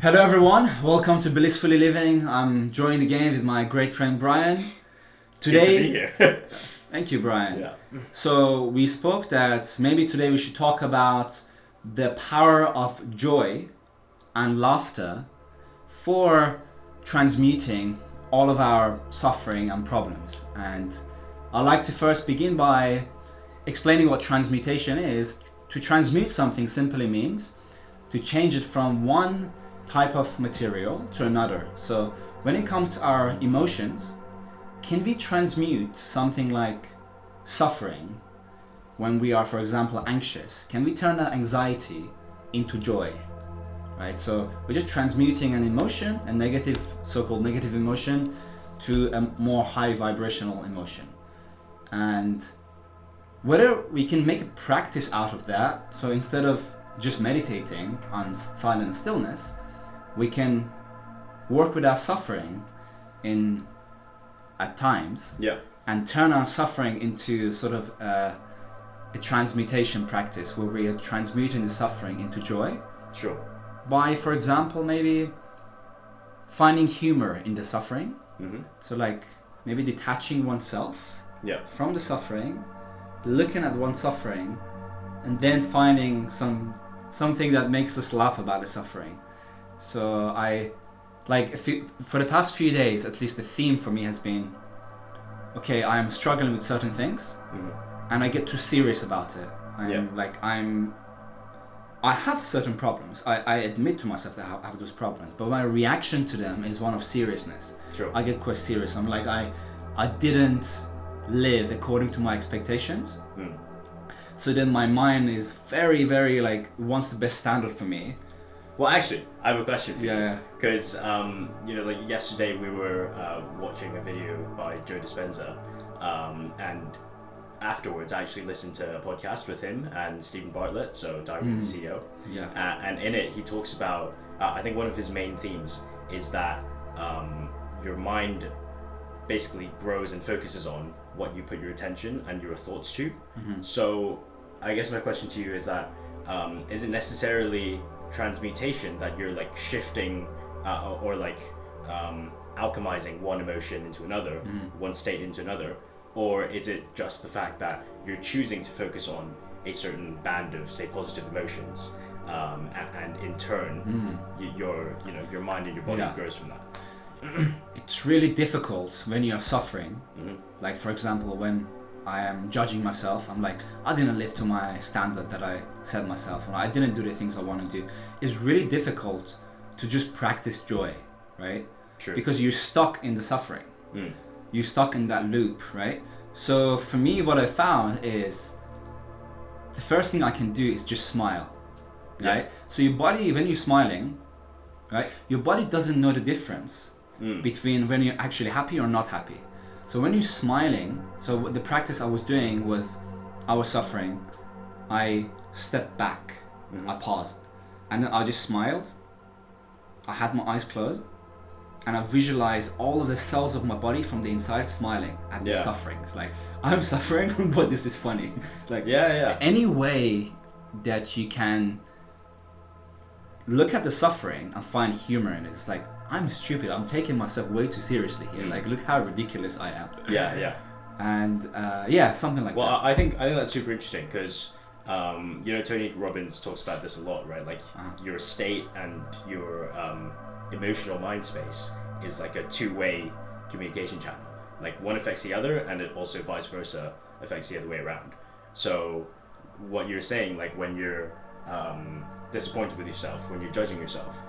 Hello everyone, welcome to Blissfully Living. I'm joined again with my great friend Brian. Today, good to be here. Thank you, Brian. Yeah. So we spoke that maybe today we should talk about the power of joy and laughter for transmuting all of our suffering and problems. And I'd like to first begin by explaining what transmutation is. To transmute something simply means to change it from one type of material to another. So when it comes to our emotions, can we transmute something like suffering when we are, for example, anxious? Can we turn that anxiety into joy? Right? So we're just transmuting an emotion, a negative, so-called negative emotion, to a more high vibrational emotion. And whether we can make a practice out of that, so instead of just meditating on silent stillness, we can work with our suffering at times, and turn our suffering into sort of a transmutation practice where we are transmuting the suffering into joy. Sure. By, for example, maybe finding humor in the suffering. Mm-hmm. So like maybe detaching oneself from the suffering, looking at one's suffering, and then finding something that makes us laugh about the suffering. So for the past few days, at least the theme for me has been, okay, I'm struggling with certain things, and I get too serious about it. I have certain problems. I admit to myself that I have those problems, but my reaction to them is one of seriousness. Sure. I get quite serious. I'm like, I didn't live according to my expectations. So then my mind is very, very wants the best standard for me. Well, actually, I have a question for you. Because, yesterday we were watching a video by Joe Dispenza, and afterwards I actually listened to a podcast with him and Stephen Bartlett, so Diary of the CEO. And in it, he talks about, I think one of his main themes is that your mind basically grows and focuses on what you put your attention and your thoughts to. So I guess my question to you is that, is it necessarily transmutation that you're shifting or alchemizing one emotion into another, one state into another, or is it just the fact that you're choosing to focus on a certain band of, say, positive emotions, and in turn your mind and your body grows from that? It's really difficult when you're suffering. Like, for example, when I am judging myself, I'm like, I didn't live to my standard that I set myself, and I didn't do the things I want to do. It's really difficult to just practice joy, right? True. Because you're stuck in the suffering. You're stuck in that loop, right? So for me, what I found is the first thing I can do is just smile, right? So your body, when you're smiling, right, your body doesn't know the difference between when you're actually happy or not happy. So when you're smiling, so the practice I was doing was, I was suffering, I stepped back, I paused, and then I just smiled. I had my eyes closed, and I visualized all of the cells of my body from the inside smiling at the suffering. It's like, I'm suffering, but this is funny. Any way that you can look at the suffering and find humor in it. It's like, I'm stupid. I'm taking myself way too seriously here. Look how ridiculous I am. And something like that. Well, I think that's super interesting because Tony Robbins talks about this a lot, right? Your state and your emotional mind space is like a two-way communication channel. One affects the other, and it also vice versa affects the other way around. So what you're saying, when you're disappointed with yourself, when you're judging yourself,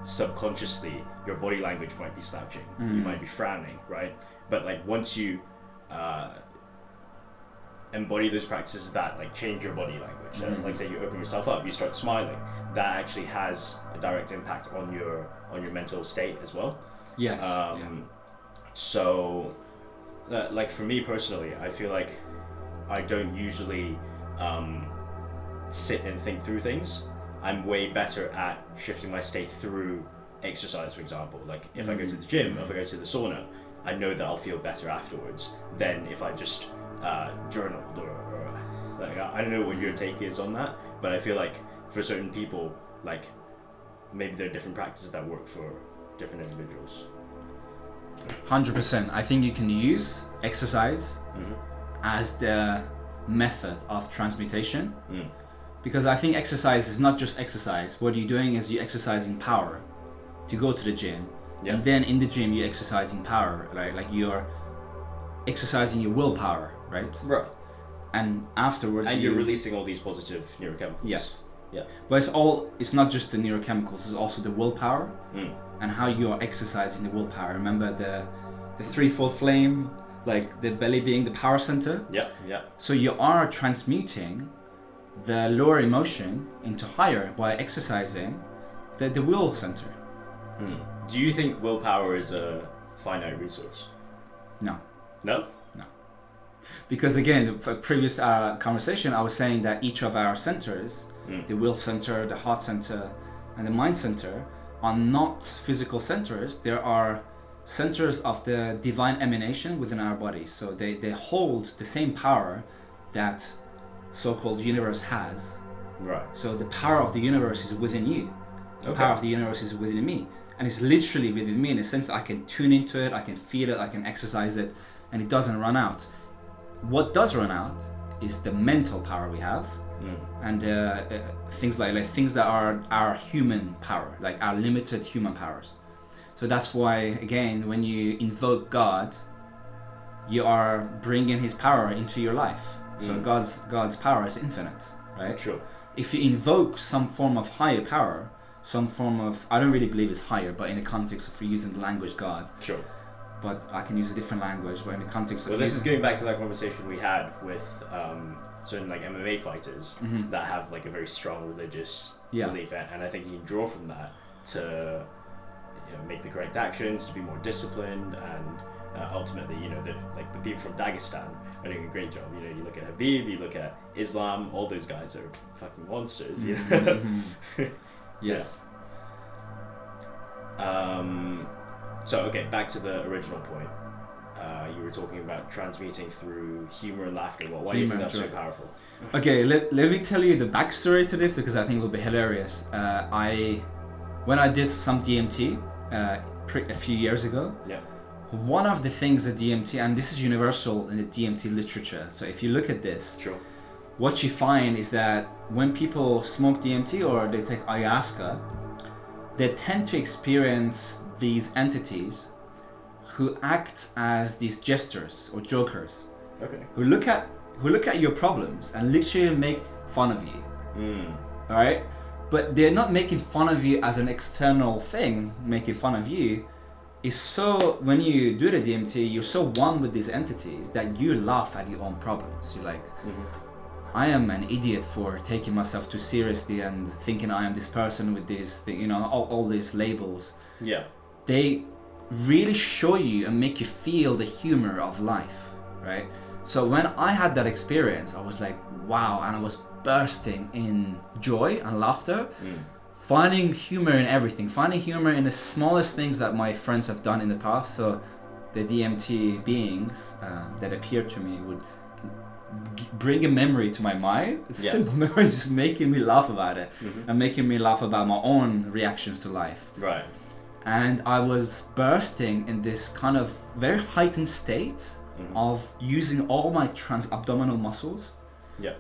subconsciously your body language might be slouching, you might be frowning, right? But once you embody those practices that change your body language, say you open yourself up, you start smiling, that actually has a direct impact on your mental state as well. So for me personally, I feel like I don't usually sit and think through things. I'm way better at shifting my state through exercise, for example. If I go to the gym, if I go to the sauna, I know that I'll feel better afterwards than if I just journaled or I don't know what your take is on that, but I feel like for certain people, maybe there are different practices that work for different individuals. 100%. I think you can use exercise as the method of transmutation, because I think exercise is not just exercise. What you're doing is you're exercising power to go to the gym, and then in the gym you're exercising power, right? Like you're exercising your willpower, right? Right. And afterwards, and you're releasing all these positive neurochemicals. Yes. Yeah. But it's not just the neurochemicals, it's also the willpower and how you are exercising the willpower. Remember the threefold flame, like the belly being the power center? Yeah, yeah. So you are transmuting the lower emotion into higher by exercising the will center. Do you think willpower is a finite resource? No. No? Because again, the previous conversation, I was saying that each of our centers, the will center, the heart center, and the mind center, are not physical centers. There are centers of the divine emanation within our body. So they hold the same power that so-called universe has. Right. So the power of the universe is within you. The power of the universe is within me. And it's literally within me in the sense that I can tune into it, I can feel it, I can exercise it, and it doesn't run out. What does run out is the mental power we have, and things like things that are our human power, like our limited human powers. So that's why, again, when you invoke God, you are bringing His power into your life. So God's power is infinite, right? Sure. If you invoke some form of higher power, some form of, I don't really believe it's higher, but in the context of using the language God. Sure. But I can use a different language, but in the context of... Well, this is going back to that conversation we had with certain like MMA fighters that have like a very strong religious belief, and I think you can draw from that to make the correct actions, to be more disciplined, and ultimately, the people from Dagestan are doing a great job. You look at Habib, you look at Islam, all those guys are fucking monsters. Yes. So, okay, back to the original point. You were talking about transmuting through humor and laughter. Why do you think that's so powerful? Okay, let me tell you the backstory to this, because I think it will be hilarious. When I did some DMT a few years ago, one of the things that DMT, and this is universal in the DMT literature, so if you look at this, what you find is that when people smoke DMT or they take ayahuasca, they tend to experience these entities who act as these jesters or jokers, who look at your problems and literally make fun of you. All right, but they're not making fun of you as an external thing. Making fun of you is so, when you do the DMT, you're so one with these entities that you laugh at your own problems. You're like, I am an idiot for taking myself too seriously and thinking I am this person with this thing, all these labels. Yeah. They really show you and make you feel the humor of life, right? So when I had that experience, I was like, wow, and I was bursting in joy and laughter, finding humor in everything, finding humor in the smallest things that my friends have done in the past. So the DMT beings that appeared to me would bring a memory to my mind, a simple memory, just making me laugh about it, and making me laugh about my own reactions to life. Right. And I was bursting in this kind of very heightened state of using all my abdominal muscles,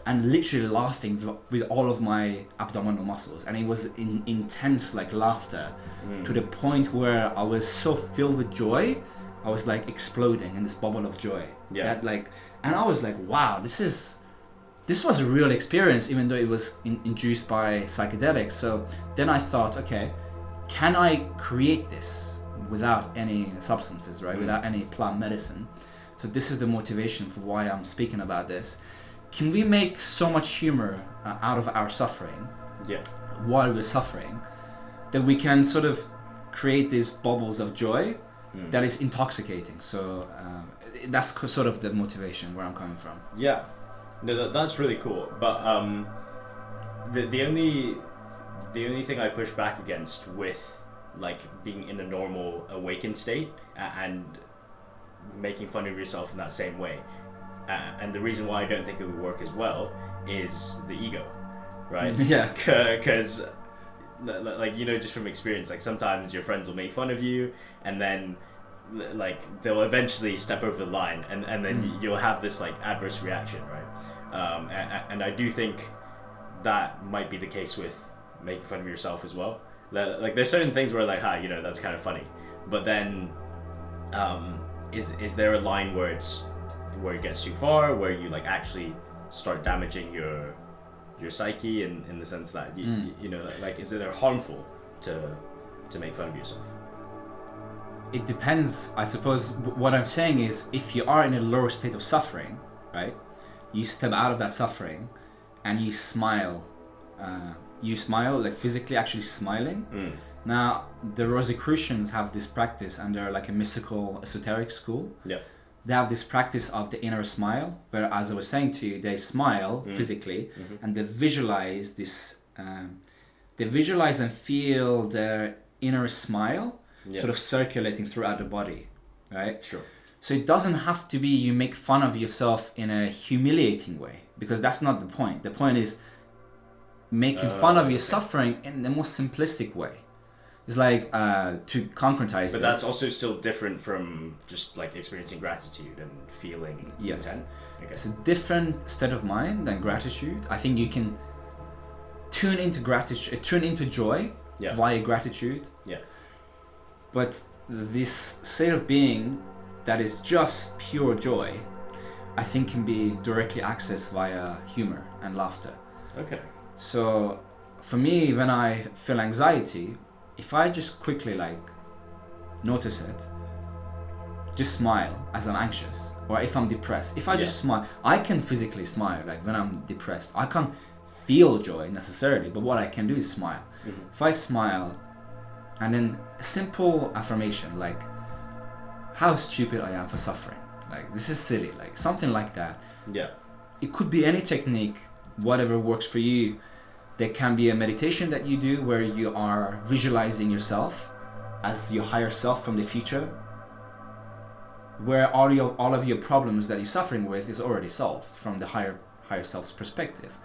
and literally laughing with all of my abdominal muscles, and it was intense like laughter, to the point where I was so filled with joy, I was like exploding in this bubble of joy. And I was like, wow, this was a real experience, even though it was induced by psychedelics. So then I thought, okay, can I create this without any substances, right? Without any plant medicine? So this is the motivation for why I'm speaking about this. Can we make so much humor out of our suffering while we're suffering, that we can sort of create these bubbles of joy that is intoxicating? So that's sort of the motivation where I'm coming from. Yeah, no, that's really cool. But the only thing I push back against with like being in a normal awakened state and making fun of yourself in that same way, and the reason why I don't think it would work as well is the ego, right? Because like, you know, just from experience, like sometimes your friends will make fun of you, and then like they'll eventually step over the line, and then you'll have this like adverse reaction, right? And I do think that might be the case with making fun of yourself as well. Like there's certain things where like, you know, that's kind of funny, but then is there a line where it gets too far, where you like actually start damaging your psyche in the sense that you know, like, is it harmful to make fun of yourself? It depends. I suppose what I'm saying is, if you are in a lower state of suffering, right, you step out of that suffering and you smile, like physically actually smiling. Now the Rosicrucians have this practice, and they're like a mystical esoteric school. Yeah. They have this practice of the inner smile, where, as I was saying to you, they smile physically, and they visualize this. They visualize and feel their inner smile sort of circulating throughout the body, right? Sure. So it doesn't have to be you make fun of yourself in a humiliating way, because that's not the point. The point is making fun of your suffering in the most simplistic way. It's like, to concretize But this. that's also still different from just like experiencing gratitude and feeling content. Okay. It's a different state of mind than gratitude. I think you can tune into joy via gratitude. Yeah. But this state of being that is just pure joy, I think can be directly accessed via humor and laughter. Okay. So for me, when I feel anxiety, if I just quickly like notice it, just smile as I'm anxious, or if I'm depressed, if I just smile, I can physically smile. Like when I'm depressed, I can't feel joy necessarily, but what I can do is smile. If I smile, and then a simple affirmation like, how stupid I am for suffering, like this is silly, like something like that. Yeah. It could be any technique, whatever works for you. There can be a meditation that you do where you are visualizing yourself as your higher self from the future, where all of your problems that you're suffering with is already solved from the higher self's perspective.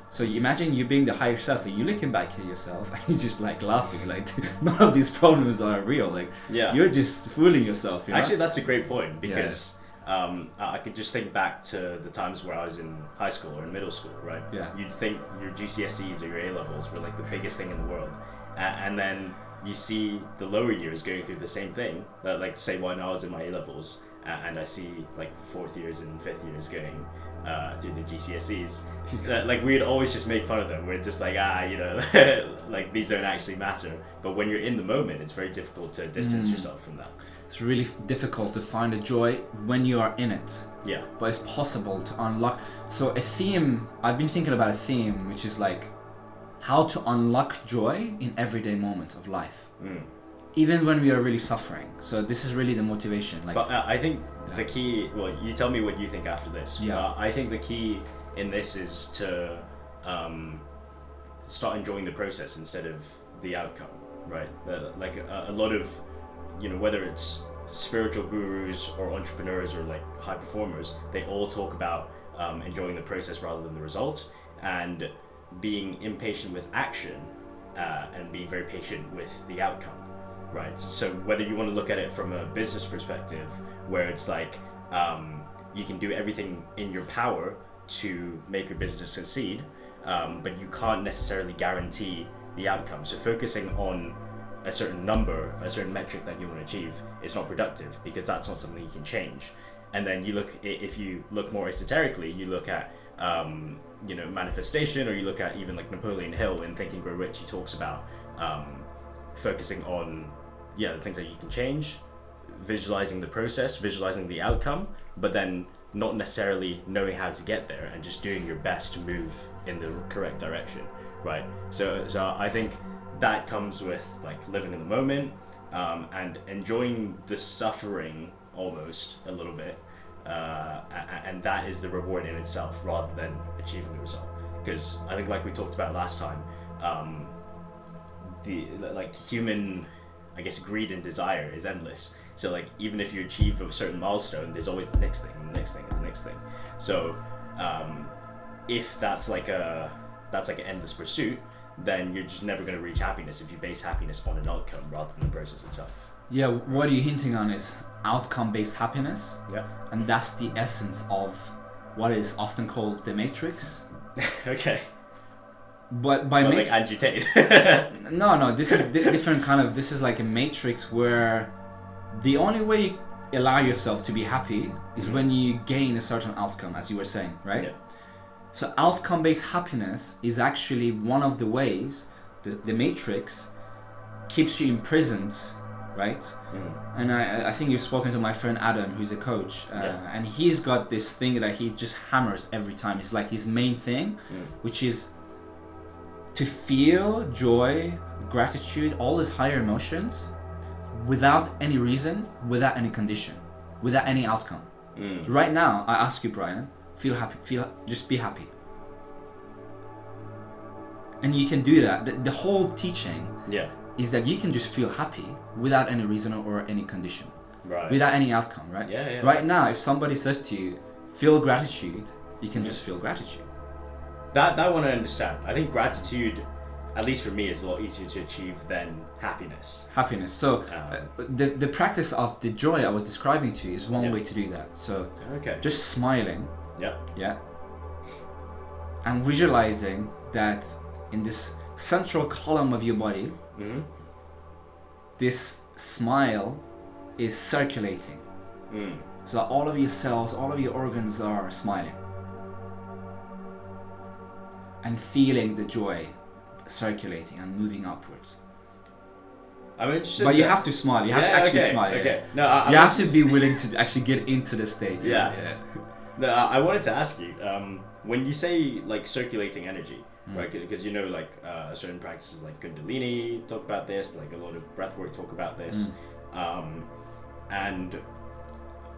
So you imagine you being the higher self, and you're looking back at yourself and you're just like laughing, like none of these problems are real, like you're just fooling yourself, you know? Actually, that's a great point, because I could just think back to the times where I was in high school or in middle school, right? Yeah. You'd think your GCSEs or your A-levels were like the biggest thing in the world, and then you see the lower years going through the same thing. Like say when I was in my A-levels, and I see like 4th years and 5th years going through the GCSEs, like we'd always just make fun of them. We're just like, you know, like these don't actually matter. But when you're in the moment, it's very difficult to distance yourself from that. It's really difficult to find a joy when you are in it. Yeah. But it's possible to unlock. So a theme, I've been thinking about a theme, which is like how to unlock joy in everyday moments of life. Even when we are really suffering. So this is really the motivation. Like, but I think the key, well, you tell me what you think after this. I think the key in this is to start enjoying the process instead of the outcome, right? Like a lot of, you know, whether it's spiritual gurus or entrepreneurs or like high performers, they all talk about enjoying the process rather than the result, and being impatient with action and being very patient with the outcome, right? So whether you want to look at it from a business perspective, where it's like you can do everything in your power to make your business succeed, but you can't necessarily guarantee the outcome. So focusing on a certain number, a certain metric that you want to achieve is not productive, because that's not something you can change. And then you look, if you look more esoterically, you look at you know, manifestation, or you look at even like Napoleon Hill in Think and Grow Rich. He talks about focusing on the things that you can change, visualizing the process, visualizing the outcome, but then not necessarily knowing how to get there, and just doing your best to move in the correct direction, right? So I think that comes with like living in the moment and enjoying the suffering almost a little bit, and that is the reward in itself rather than achieving the result. Because I think, like we talked about last time, the like human, I guess, greed and desire is endless. So like even if you achieve a certain milestone, there's always the next thing, and the next thing, and the next thing. So if that's like an endless pursuit, then you're just never going to reach happiness if you base happiness on an outcome rather than the process itself. Yeah, what you're hinting on is outcome-based happiness. Yeah. And that's the essence of what is often called the matrix. Okay. But by like Andrew Tate. No, this is different kind of, this is like a matrix where the only way you allow yourself to be happy is when you gain a certain outcome, as you were saying, right? Yeah. So outcome-based happiness is actually one of the ways the matrix keeps you imprisoned, right? And I think you've spoken to my friend Adam, who's a coach, and he's got this thing that he just hammers every time. It's like his main thing, which is to feel joy, gratitude, all these higher emotions without any reason, without any condition, without any outcome. So right now, I ask you, Brian, feel happy, just be happy. And you can do that. The whole teaching is that you can just feel happy without any reason or any condition, without any outcome, right? Right now, if somebody says to you, feel gratitude, you can just feel gratitude. That one I understand. I think gratitude, at least for me, is a lot easier to achieve than happiness. So the practice of the joy I was describing to you is one way to do that. So just smiling, and visualizing that in this central column of your body, this smile is circulating. So all of your cells, all of your organs are smiling. And feeling the joy circulating and moving upwards. I'm interested. But you have to smile. You have to actually smile. Okay. No, you have to be willing to actually get into the state. No, I wanted to ask you, when you say like circulating energy, right? Because you know, like certain practices like Kundalini talk about this, like a lot of breathwork talk about this, and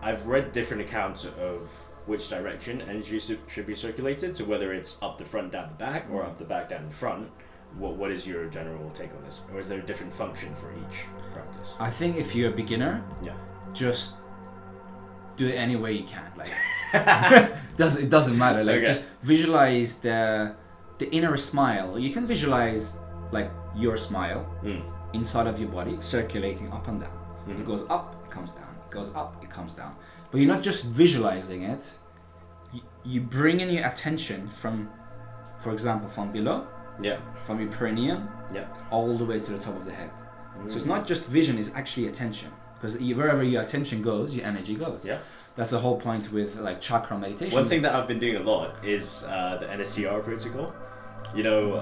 I've read different accounts of which direction energy should be circulated. So whether it's up the front, down the back, or up the back, down the front. What is your general take on this? Or is there a different function for each practice? I think if you're a beginner, just do it any way you can. Like it doesn't matter. Like just visualize the inner smile. You can visualize like your smile inside of your body circulating up and down. It goes up, it comes down. It goes up, it comes down. But you're not just visualizing it. You bring in your attention from, for example, from below. From your perineum all the way to the top of the head. So it's not just vision, it's actually attention. Because wherever your attention goes, your energy goes. That's the whole point with like chakra meditation. One thing that I've been doing a lot is the NSTR protocol. You know,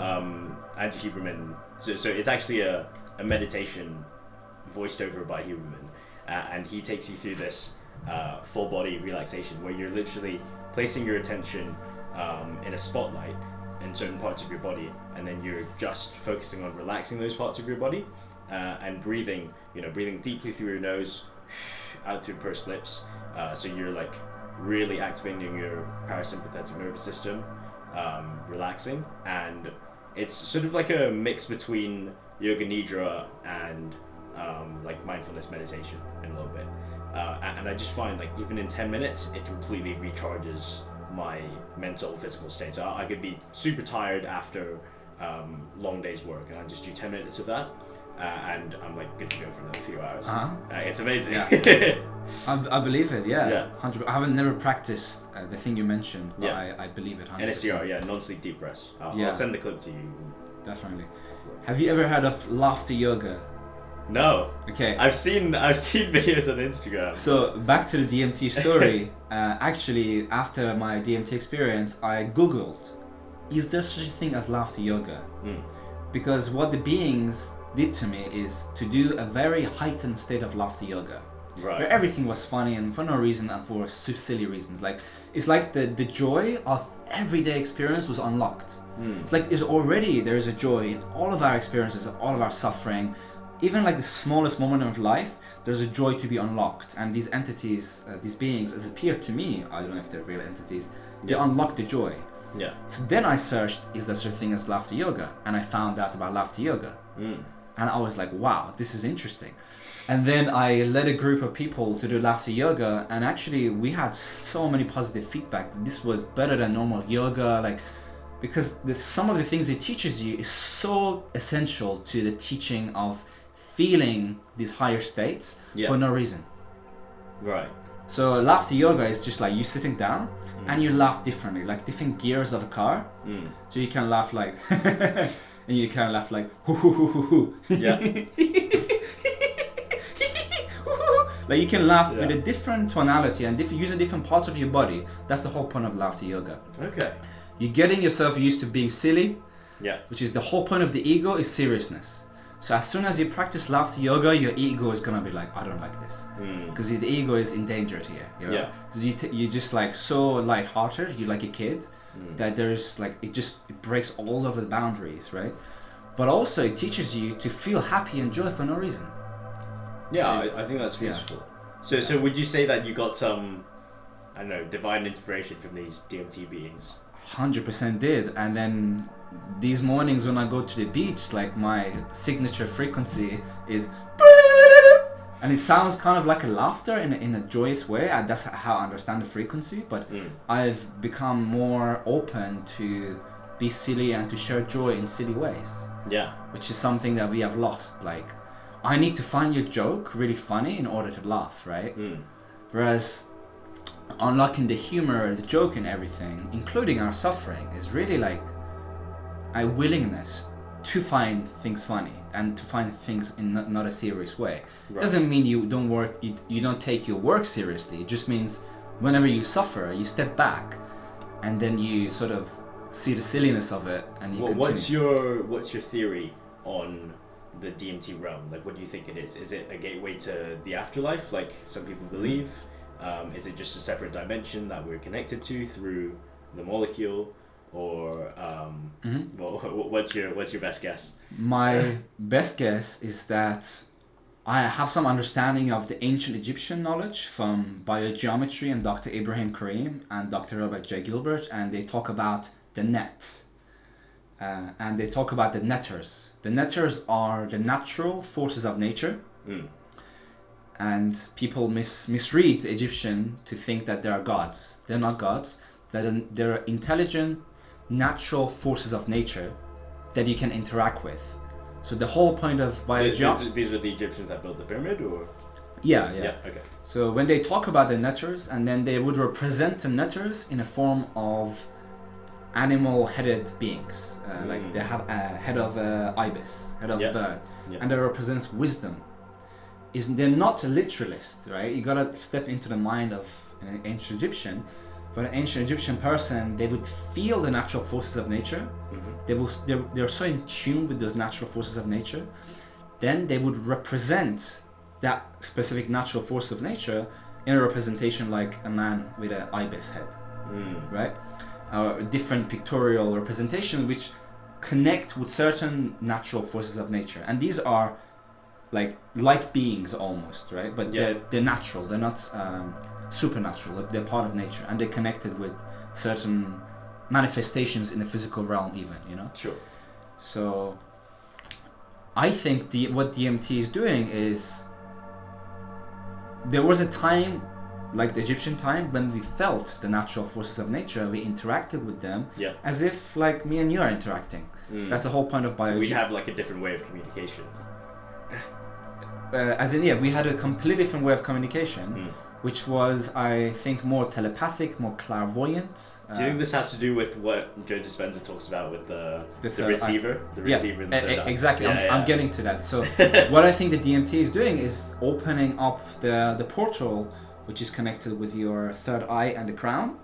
Andrew Huberman. So it's actually a meditation voiced over by Huberman. And he takes you through this full body relaxation where you're literally placing your attention in a spotlight in certain parts of your body, and then you're just focusing on relaxing those parts of your body and breathing deeply through your nose, out through pursed lips. So you're like really activating your parasympathetic nervous system, relaxing, and it's sort of like a mix between yoga nidra and like mindfulness meditation in a little bit. And I just find like even in 10 minutes, it completely recharges my mental, physical state. So I could be super tired after long day's work, and I just do 10 minutes of that, and I'm like good to go for another few hours. It's amazing. I believe it. 100%. I haven't never practiced the thing you mentioned, but I believe it. 100%. NSTR, non-sleep deep rest. I'll send the clip to you. Definitely. Have you ever heard of laughter yoga? No. Okay. I've seen videos on Instagram. So back to the DMT story. Actually, after my DMT experience, I googled, is there such a thing as laughter yoga? Because what the beings did to me is to do a very heightened state of laughter yoga, where everything was funny and for no reason and for silly reasons. Like it's like the joy of everyday experience was unlocked. It's like there is a joy in all of our experiences, all of our suffering. Even like the smallest moment of life, there's a joy to be unlocked. And these entities, these beings, as appear to me, I don't know if they're real entities, they unlock the joy. So then I searched, is there such a thing as laughter yoga? And I found out about laughter yoga. And I was like, wow, this is interesting. And then I led a group of people to do laughter yoga, and actually we had so many positive feedback. This was better than normal yoga. Like because some of the things it teaches you is so essential to the teaching of feeling these higher states for no reason. Right. So laughter yoga is just like you sitting down and you laugh differently, like different gears of a car. So you can laugh like, and you can laugh like, hoo hoo hoo hoo hoo. Yeah. Like you can laugh with a different tonality and using different parts of your body. That's the whole point of laughter yoga. Okay. You're getting yourself used to being silly, which is the whole point of the ego is seriousness. So as soon as you practice laughter yoga, your ego is gonna be like, I don't like this, because the ego is endangered here. You know? Because you're just like so lighthearted, you're like a kid, that there's like it breaks all over the boundaries, right? But also it teaches you to feel happy and joy for no reason. Yeah, I think that's useful. So would you say that you got some, I don't know, divine inspiration from these DMT beings? 100% did. And then these mornings when I go to the beach, like my signature frequency is, and it sounds kind of like a laughter in a joyous way. That's how I understand the frequency. But I've become more open to be silly and to share joy in silly ways. Yeah. Which is something that we have lost. Like, I need to find your joke really funny in order to laugh, right? Whereas unlocking the humor, the joke and everything, including our suffering, is really like a willingness to find things funny and to find things in not a serious way. Right. Doesn't mean you don't take your work seriously. It just means whenever you suffer, you step back and then you sort of see the silliness of it and you continue. What's your theory on the DMT realm? Like, what do you think it is? Is it a gateway to the afterlife, like some people believe? Is it just a separate dimension that we're connected to through the molecule? Or what's your best guess? My best guess is that I have some understanding of the ancient Egyptian knowledge from biogeometry and Dr. Ibrahim Karim and Dr. Robert J. Gilbert, and they talk about the net. And they talk about the netters. The netters are the natural forces of nature. And people misread the Egyptian to think that they are gods. They're not gods. They're intelligent, natural forces of nature that you can interact with. So the whole point of biogeometry... These are the Egyptians that built the pyramid, or...? Yeah. Okay. So when they talk about the netters, and then they would represent the netters in a form of animal-headed beings. Like they have a head of ibis, head of a bird, and that represents wisdom. They're not a literalist, right? You gotta step into the mind of an ancient Egyptian. For an ancient Egyptian person, they would feel the natural forces of nature. They're so in tune with those natural forces of nature. Then they would represent that specific natural force of nature in a representation like a man with an ibis head, right? A different pictorial representation which connect with certain natural forces of nature. And these are like beings almost, right? But they're natural. They're not supernatural. They're part of nature, and they're connected with certain manifestations in the physical realm, even. You know. Sure. So, I think what DMT is doing is there was a time, like the Egyptian time, when we felt the natural forces of nature. We interacted with them as if like me and you are interacting. That's the whole point of biogeometry. So we have like a different way of communication. We had a completely different way of communication, which was, I think, more telepathic, more clairvoyant. Do you think this has to do with what Joe Dispenza talks about with the receiver? The receiver in the third eye? Exactly. I'm getting to that. So what I think the DMT is doing is opening up the portal, which is connected with your third eye and the crown.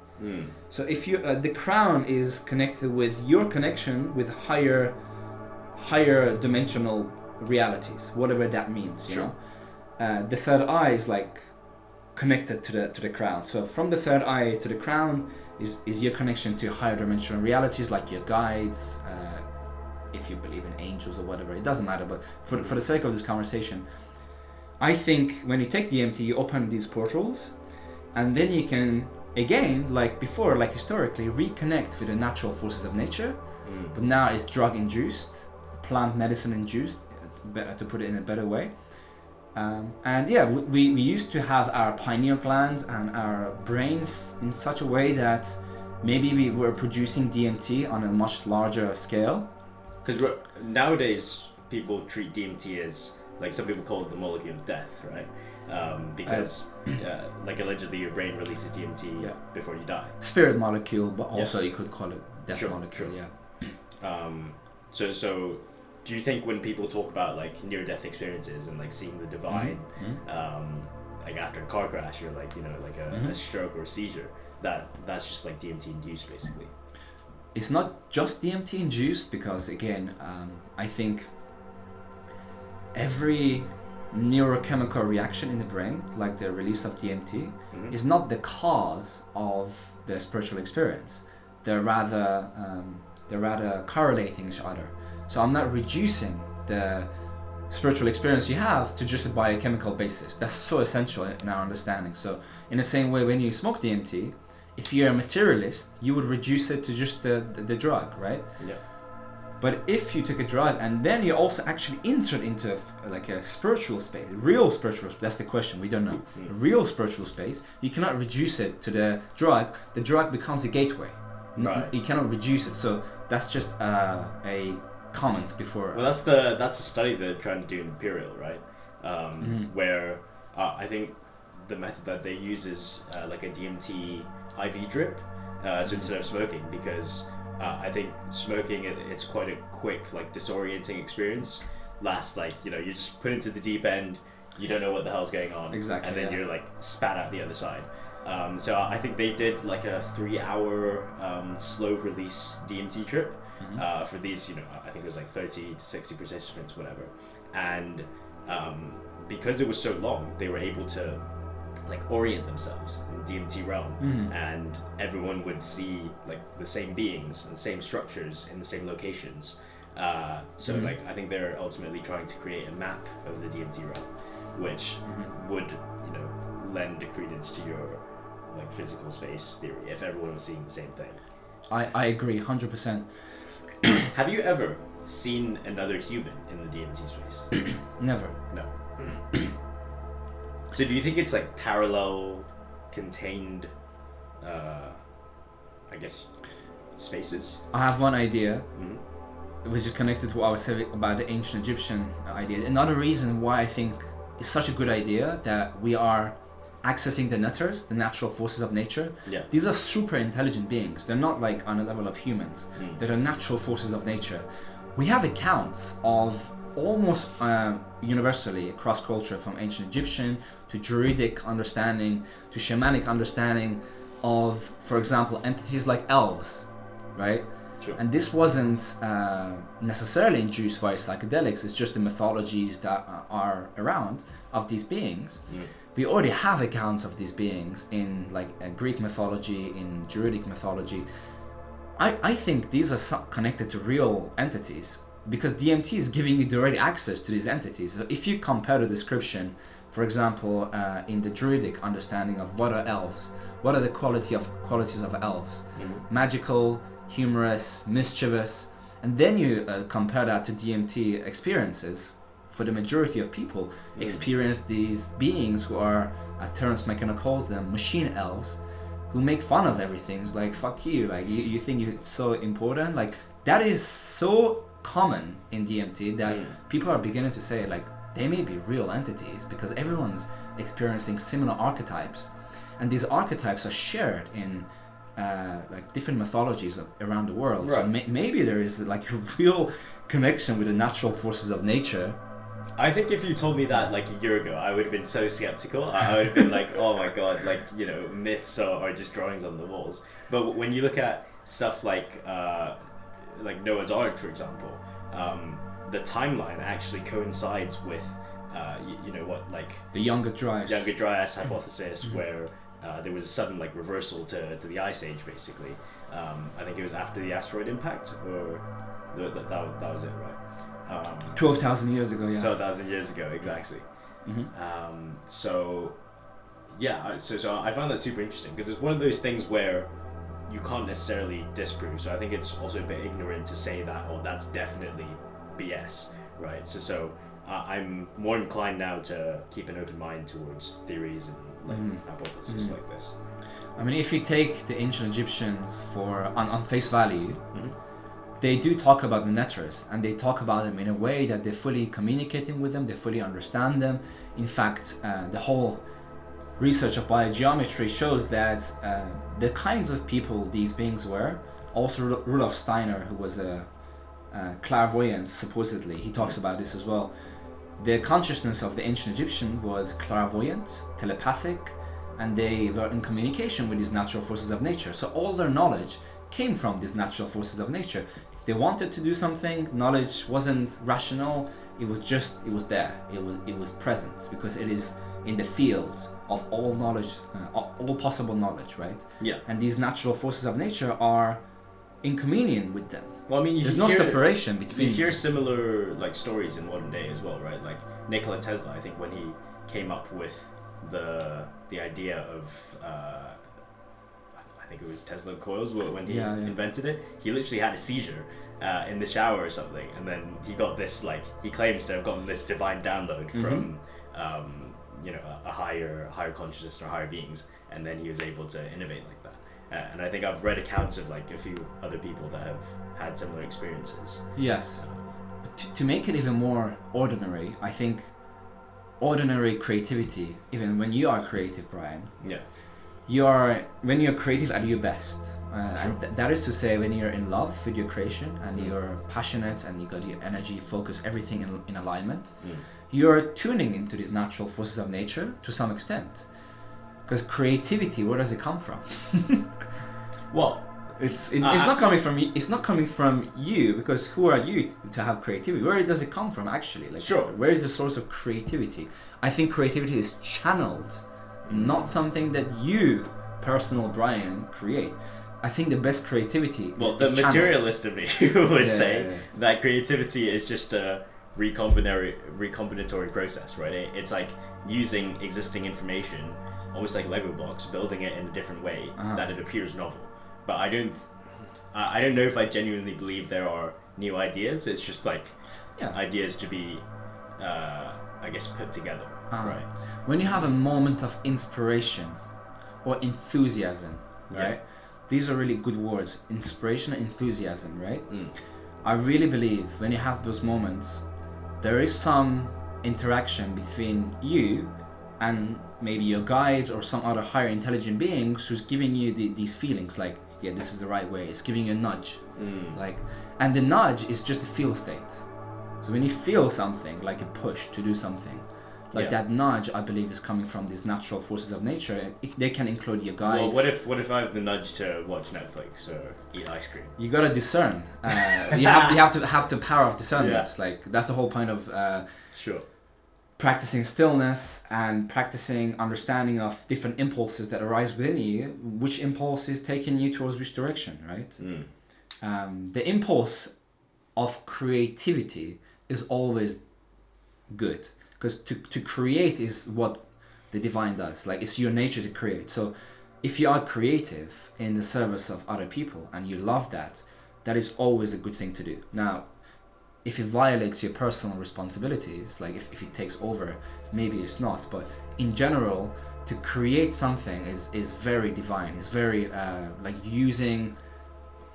So if you the crown is connected with your connection with higher dimensional realities, whatever that means, you know. The third eye is like connected to the crown. So from the third eye to the crown is your connection to higher dimensional realities, like your guides, if you believe in angels or whatever. It doesn't matter, but for the sake of this conversation, I think when you take DMT, you open these portals, and then you can again, like before, like historically, reconnect with the natural forces of nature. But now it's drug induced, plant medicine induced, better to put it in a better way. We used to have our pineal glands and our brains in such a way that maybe we were producing DMT on a much larger scale. Because nowadays people treat DMT as, like, some people call it the molecule of death, right? Because like allegedly your brain releases DMT before you die. Spirit molecule, but also you could call it death molecule. Sure. So do you think when people talk about like near-death experiences and like seeing the divine, like after a car crash or like, you know, like a stroke or a seizure, that's just like DMT induced basically? It's not just DMT induced, because again, I think every neurochemical reaction in the brain, like the release of DMT, is not the cause of the spiritual experience. They're rather correlating each other. So I'm not reducing the spiritual experience you have to just a biochemical basis. That's so essential in our understanding. So in the same way, when you smoke DMT, if you're a materialist, you would reduce it to just the drug, right? Yeah. But if you took a drug and then you also actually entered into a spiritual space, real spiritual space, that's the question, we don't know. A real spiritual space, you cannot reduce it to the drug. The drug becomes a gateway. Right. You cannot reduce it. So that's just a comment before. Well, that's the study they're trying to do in Imperial, right? Where I think the method that they use is like a DMT IV drip, so instead of smoking, because I think smoking, it's quite a quick, like, disorienting experience. Last, like, you know, you're just put into the deep end, you don't know what the hell's going on, exactly, and then you're like spat out the other side. So I think they did like a 3-hour slow release DMT trip for these, you know, I think it was like 30 to 60 participants, whatever. And because it was so long, they were able to like orient themselves in the DMT realm, and everyone would see like the same beings and the same structures in the same locations. So like I think they're ultimately trying to create a map of the DMT realm, which would, you know, lend credence to your like physical space theory if everyone was seeing the same thing. I agree 100%. Have you ever seen another human in the DMT space? Never. No. So do you think it's like parallel, contained, I guess, spaces? I have one idea, which is connected to what I was saying about the ancient Egyptian idea. Another reason why I think it's such a good idea that we are accessing the netters, the natural forces of nature. Yeah. These are super intelligent beings. They're not like on a level of humans. They're the natural forces of nature. We have accounts of almost universally across culture, from ancient Egyptian to Druidic understanding to shamanic understanding of, for example, entities like elves, right? Sure. And this wasn't necessarily induced by psychedelics. It's just the mythologies that are around of these beings. We already have accounts of these beings in like Greek mythology, in Druidic mythology. I think these are connected to real entities, because DMT is giving you direct access to these entities. So if you compare the description, for example, in the Druidic understanding of what are elves, what are the qualities of elves? Magical, humorous, mischievous, and then you compare that to DMT experiences. For the majority of people, experience these beings who are, as Terence McKenna calls them, machine elves, who make fun of everything. It's like, fuck you, like you think you're so important. Like that is so common in DMT that people are beginning to say like they may be real entities, because everyone's experiencing similar archetypes, and these archetypes are shared in like different mythologies around the world. Right. So maybe there is like a real connection with the natural forces of nature. I think if you told me that like a year ago, I would have been so skeptical. I would have been like, oh my god, like, you know, myths are just drawings on the walls. But when you look at stuff like Noah's Ark, for example, the timeline actually coincides with, you know what, like the Younger Dryas hypothesis, where there was a sudden like reversal to the Ice Age, basically. I think it was after the asteroid impact, or that was it, right? 12,000 years ago, yeah. 12,000 years ago, exactly. So I found that super interesting, because it's one of those things where you can't necessarily disprove. So I think it's also a bit ignorant to say that, oh, that's definitely BS, right? So I'm more inclined now to keep an open mind towards theories and like hypothesis like this. I mean, if you take the ancient Egyptians on face value, they do talk about the netters, and they talk about them in a way that they're fully communicating with them, they fully understand them. In fact, the whole research of biogeometry shows that the kinds of people these beings were. Also, Rudolf Steiner, who was a clairvoyant, supposedly, he talks about this as well. The consciousness of the ancient Egyptian was clairvoyant, telepathic, and they were in communication with these natural forces of nature. So all their knowledge came from these natural forces of nature. If they wanted to do something, knowledge wasn't rational, it was there, it was present, because it is in the field of all knowledge, all possible knowledge, right? Yeah. And these natural forces of nature are in communion with them. Well, I mean, there's no separation between. You hear similar like stories in modern day as well, right? Like Nikola Tesla, I think when he came up with the idea of I think it was Tesla coils when he invented it, he literally had a seizure in the shower or something, and then he got this, like, he claims to have gotten this divine download from a higher consciousness or higher beings, and then he was able to innovate like that. And I think I've read accounts of like a few other people that have had similar experiences. Yes. But to make it even more ordinary, I think ordinary creativity, even when you are creative, Brian, when you're creative at your best, and that is to say, when you're in love with your creation and you're passionate and you got your energy, focus, everything in alignment, you're tuning into these natural forces of nature to some extent. Because creativity, where does it come from? Well, it's not coming from you. It's not coming from you, because who are you to have creativity? Where does it come from, actually? Like, where is the source of creativity? I think creativity is channeled, not something that you, personal Brian, create. I think the best creativity. Well, the materialist of me would say that creativity is just a recombinatory process, right? It's like using existing information, almost like Lego blocks, building it in a different way that it appears novel. But I don't know if I genuinely believe there are new ideas. It's just like ideas to be, I guess, put together, right? When you have a moment of inspiration or enthusiasm, right? These are really good words: inspiration and enthusiasm, right? I really believe when you have those moments, there is some interaction between you and maybe your guides or some other higher intelligent beings who's giving you these feelings, like, this is the right way. It's giving you a nudge, and the nudge is just a feel state. So when you feel something, like a push to do something, like that nudge, I believe, is coming from these natural forces of nature. They can include your guides. Well, what if I have the nudge to watch Netflix or eat ice cream? You gotta discern. You have to have the power of discernment. Like, that's the whole point of practicing stillness and practicing understanding of different impulses that arise within you. Which impulse is taking you towards which direction, right? The impulse of creativity is always good, because to create is what the divine does. Like, it's your nature to create. So if you are creative in the service of other people and you love that, that is always a good thing to do. Now, if it violates your personal responsibilities, like if it takes over, maybe it's not. But in general, to create something is very divine. It's very like using,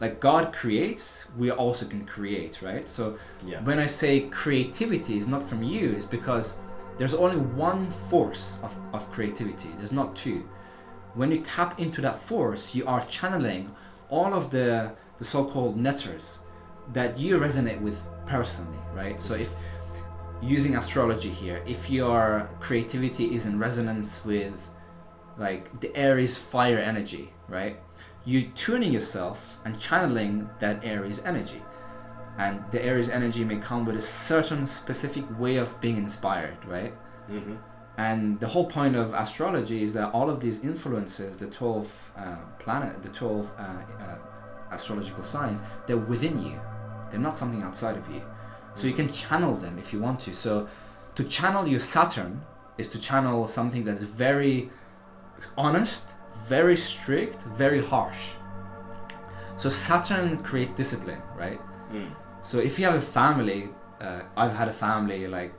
like God creates, we also can create, right? So when I say creativity is not from you, it's because there's only one force of creativity. There's not two. When you tap into that force, you are channeling all of the so-called netters that you resonate with personally, right? So if, using astrology here, if your creativity is in resonance with like the Aries fire energy, right? You tuning yourself and channeling that Aries energy. And the Aries energy may come with a certain specific way of being inspired, right? And the whole point of astrology is that all of these influences, the 12 astrological signs, they're within you. They're not something outside of you. So you can channel them if you want to. So to channel your Saturn is to channel something that's very honest, very strict, very harsh. So Saturn creates discipline, right? So if you have a family, I've had a family, like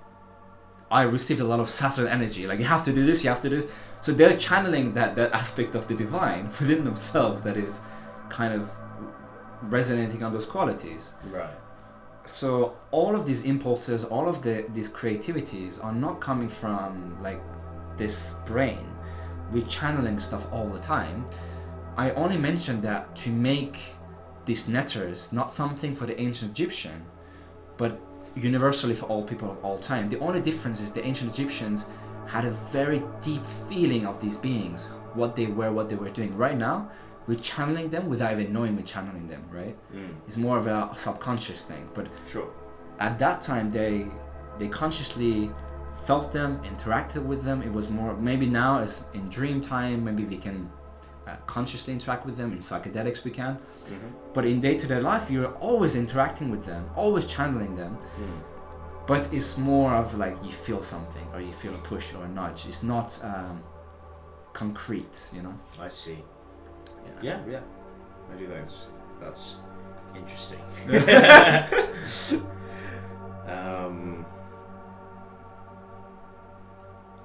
I received a lot of Saturn energy. Like, you have to do this, you have to do this. So they're channeling that aspect of the divine within themselves that is kind of resonating on those qualities. Right. So all of these impulses, all of these creativities are not coming from like this brain. We're channeling stuff all the time. I only mentioned that to make these netters not something for the ancient Egyptian, but universally for all people of all time. The only difference is the ancient Egyptians had a very deep feeling of these beings, what they were doing. Right now, we're channeling them without even knowing we're channeling them, right? It's more of a subconscious thing. But sure. At that time, they consciously felt them, interacted with them. It was more, maybe now as in dream time, maybe we can consciously interact with them. In psychedelics we can. But in day-to-day life, you're always interacting with them, always channeling them. But it's more of like you feel something, or you feel a push or a nudge. It's not concrete, you know? I see. Yeah. I do think that's interesting.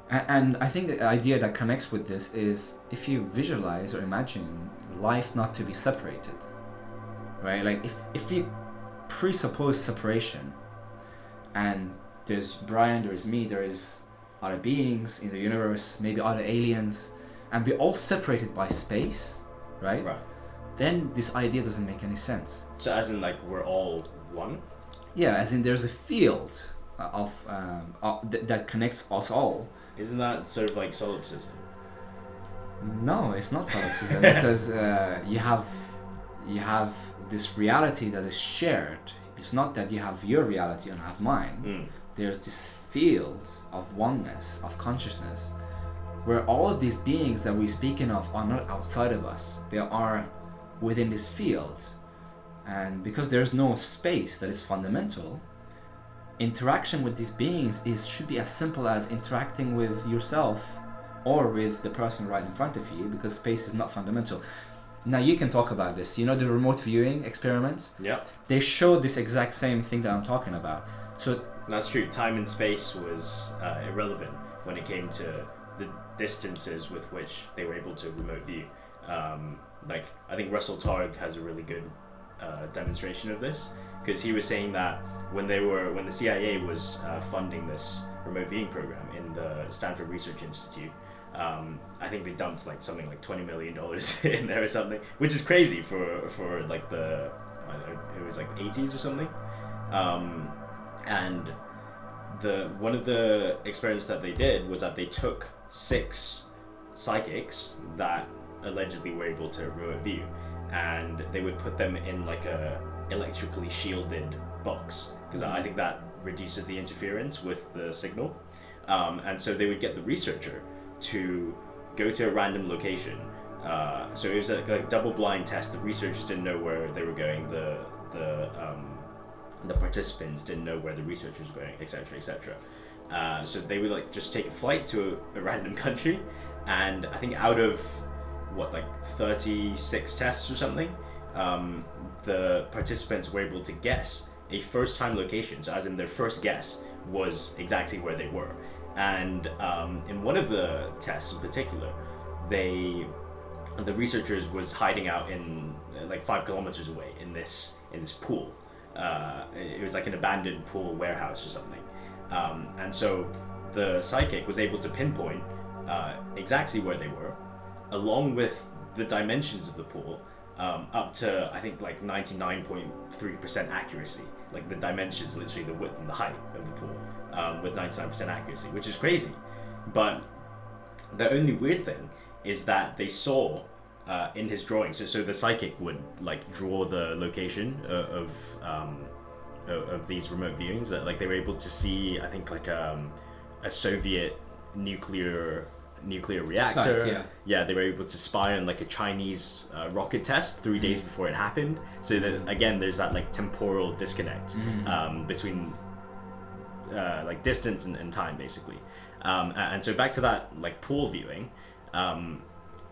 And I think the idea that connects with this is if you visualize or imagine life not to be separated, right? Like if you presuppose separation, and there's Brian, there is me, there is other beings in the universe, maybe other aliens, and we're all separated by space, right? Then this idea doesn't make any sense. So as in like we're all one? Yeah, as in there's a field that connects us all. Isn't that sort of like solipsism? No, it's not solipsism because you have this reality that is shared. It's not that you have your reality and I have mine. There's this field of oneness, of consciousness, where all of these beings that we're speaking of are not outside of us. They are within this field. And because there's no space that is fundamental, interaction with these beings should be as simple as interacting with yourself or with the person right in front of you, because space is not fundamental. Now you can talk about this. You know the remote viewing experiments? Yeah. They showed this exact same thing that I'm talking about. So that's true. Time and space was irrelevant when it came to the distances with which they were able to remote view. Like I think Russell Targ has a really good demonstration of this, because he was saying that when the CIA was funding this remote viewing program in the Stanford Research Institute, I think they dumped like something like $20 million in there or something, which is crazy for like the it was like 80s or something. And one of the experiments that they did was that they took 6 psychics that allegedly were able to remote view, and they would put them in like a electrically shielded box, because I think that reduces the interference with the signal. And so they would get the researcher to go to a random location. So it was like a double-blind test. The researchers didn't know where they were going. The participants didn't know where the researchers were going, etc., etc. So they would like just take a flight to a random country, and I think out of 36 tests or something, the participants were able to guess a first-time location. So as in their first guess was exactly where they were. And in one of the tests in particular, the researchers was hiding out in like 5 kilometers away in this pool. It was like an abandoned pool warehouse or something. And so the psychic was able to pinpoint exactly where they were, along with the dimensions of the pool, up to I think like 99.3% accuracy. Like the dimensions, literally the width and the height of the pool, with 99% accuracy, which is crazy. But the only weird thing is that they saw in his drawings. So the psychic would like draw the location of these remote viewings. Like they were able to see, I think like a Soviet nuclear reactor. Site, yeah, they were able to spy on like a Chinese rocket test 3 days before it happened. So that again, there's that like temporal disconnect between like distance and time, basically. And so back to that like pool viewing,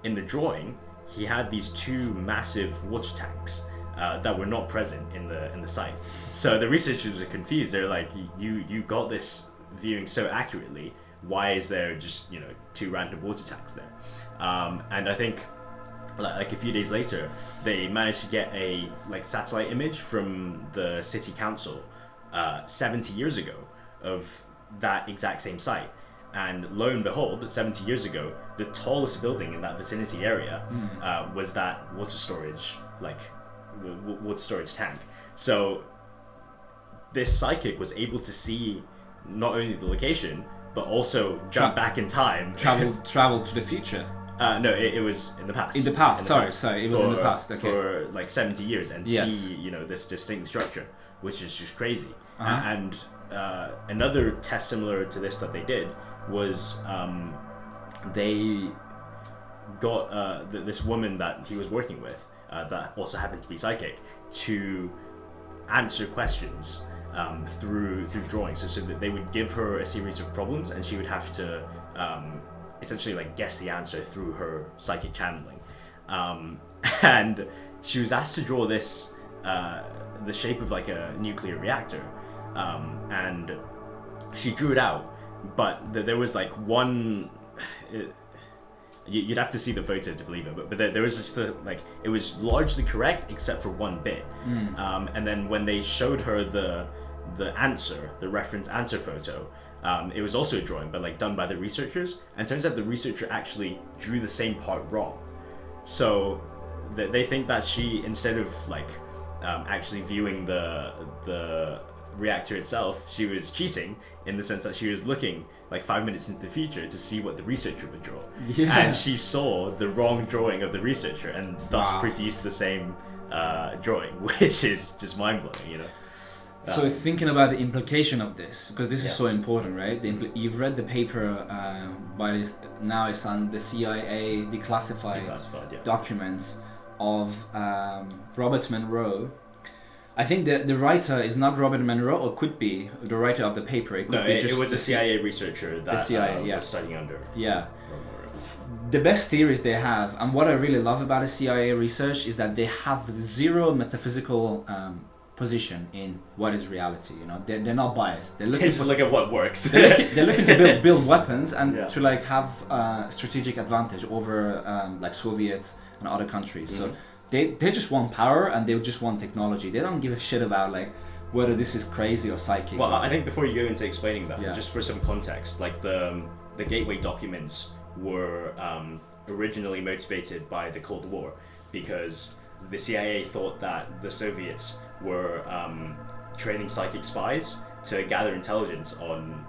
in the drawing, he had these 2 massive water tanks that were not present in the site. So the researchers were confused. They're like, you got this viewing so accurately, why is there just, you know, 2 random water tanks there? And I think like a few days later, they managed to get a satellite image from the city council 70 years ago of that exact same site. And lo and behold, 70 years ago, the tallest building in that vicinity area was that water storage, water storage tank. So this psychic was able to see not only the location, but also jump back in time. Travel to the future. No, it was in the past. In the past, sorry, it was in the past. Okay. For 70 years and see, you know, this distinct structure, which is just crazy. And another test similar to this that they did was they got this woman that he was working with that also happened to be psychic to answer questions through drawings. So that they would give her a series of problems and she would have to essentially guess the answer through her psychic channeling. And she was asked to draw this the shape of a nuclear reactor, and she drew it out, but there was one you'd have to see the photo to believe it, but there was just it was largely correct except for one bit. And then when they showed her the answer, the reference answer photo, it was also a drawing, but done by the researchers, and it turns out the researcher actually drew the same part wrong. So they think that she, instead of actually viewing the reactor itself, she was cheating in the sense that she was looking 5 minutes into the future to see what the researcher would draw. And she saw the wrong drawing of the researcher and thus produced the same drawing, which is just mind-blowing, you know. So thinking about the implication of this, because this is so important, right? You've read the paper by this, now it's on the CIA declassified documents of Robert Monroe. I think the writer is not Robert Monroe, or could be the writer of the paper. It was a CIA researcher that was studying under. Yeah. The best theories they have, and what I really love about the CIA research, is that they have zero metaphysical position in what is reality. You know, they're not biased. They're looking to look at what works. they're looking to build weapons and to have strategic advantage over Soviets and other countries. So they just want power and they just want technology. They don't give a shit about whether this is crazy or psychic. Well, I think before you go into explaining that, just for some context, the Gateway documents were originally motivated by the Cold War, because the CIA thought that the Soviets were training psychic spies to gather intelligence on